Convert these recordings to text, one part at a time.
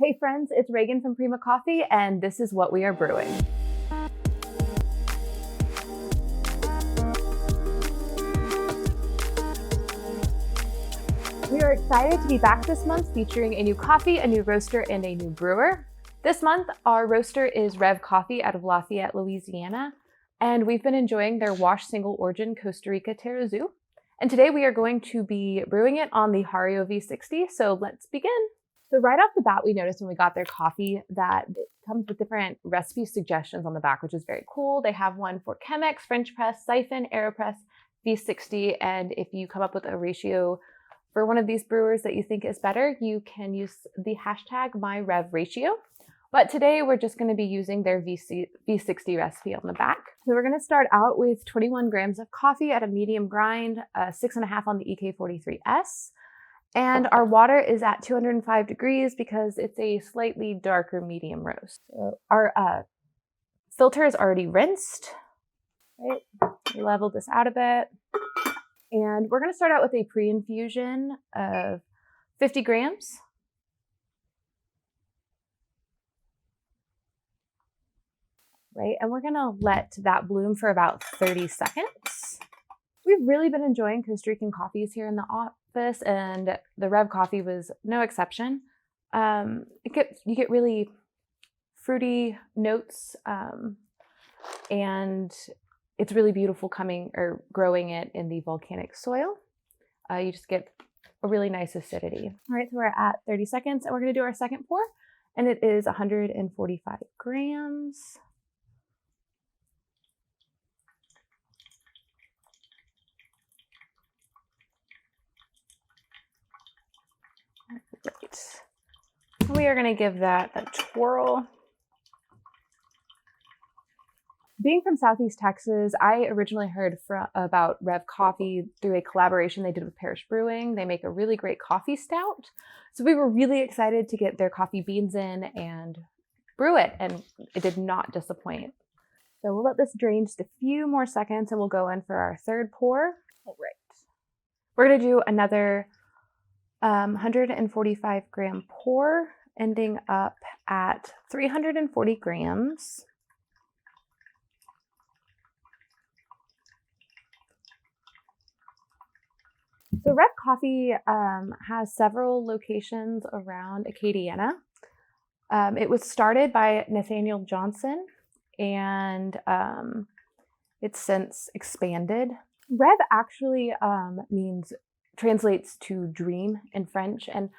Hey friends, it's Reagan from Prima Coffee, and this is what we are brewing. We are excited to be back this month featuring a new coffee, a new roaster, and a new brewer. This month, our roaster is Rêve Coffee out of Lafayette, Louisiana, and we've been enjoying their washed single origin Costa Rica Tarrazu. And today we are going to be brewing it on the Hario V60, so let's begin. So right off the bat, we noticed when we got their coffee that it comes with different recipe suggestions on the back, which is very cool. They have one for Chemex, French press, siphon, AeroPress, V60, and if you come up with a ratio for one of these brewers that you think is better, you can use the hashtag #MyRevRatio. But today we're just going to be using their V60 recipe on the back. So we're going to start out with 21 grams of coffee at a medium grind, 6.5 on the EK43S. And our water is at 205 degrees because it's a slightly darker medium roast. So our filter is already rinsed. Right? Level this out a bit. And we're going to start out with a pre-infusion of 50 grams. Right? And we're going to let that bloom for about 30 seconds. We've really been enjoying Costa Rican coffees here in the office, and the Rêve Coffee was no exception. You get really fruity notes, and it's really beautiful growing it in the volcanic soil. You just get a really nice acidity. All right, so we're at 30 seconds, and we're going to do our second pour, and it is 145 grams. Great. We are going to give that a twirl. Being from Southeast Texas, I originally heard about Rêve Coffee through a collaboration they did with Parish Brewing. They make a really great coffee stout. So we were really excited to get their coffee beans in and brew it, and it did not disappoint. So we'll let this drain just a few more seconds and we'll go in for our third pour. All right. We're going to do another 145 gram pour, ending up at 340 grams. So Rêve Coffee has several locations around Acadiana. It was started by Nathaniel Johnson, and it's since expanded. Rêve actually translates to dream in French, and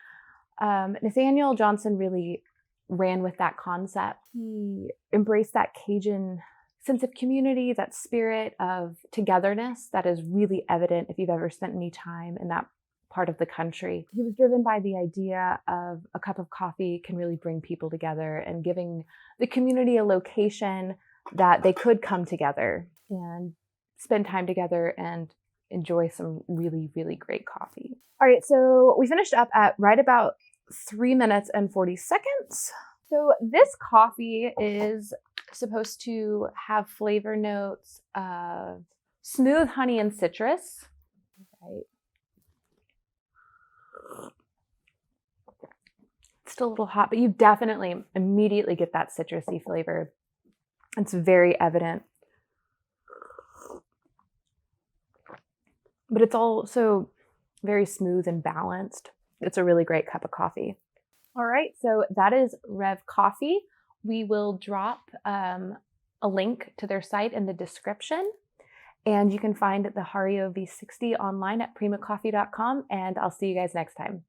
Nathaniel Johnson really ran with that concept. He embraced that Cajun sense of community, that spirit of togetherness that is really evident if you've ever spent any time in that part of the country. He was driven by the idea of a cup of coffee can really bring people together, and giving the community a location that they could come together and spend time together and enjoy some really, really great coffee. All right, so we finished up at right about 3 minutes and 40 seconds. So this coffee is supposed to have flavor notes of smooth honey and citrus. Right. It's still a little hot, but you definitely immediately get that citrusy flavor. It's very evident. But it's also very smooth and balanced. It's a really great cup of coffee. All right, so that is Rêve Coffee. We will drop a link to their site in the description, and you can find the Hario V60 online at primacoffee.com, and I'll see you guys next time.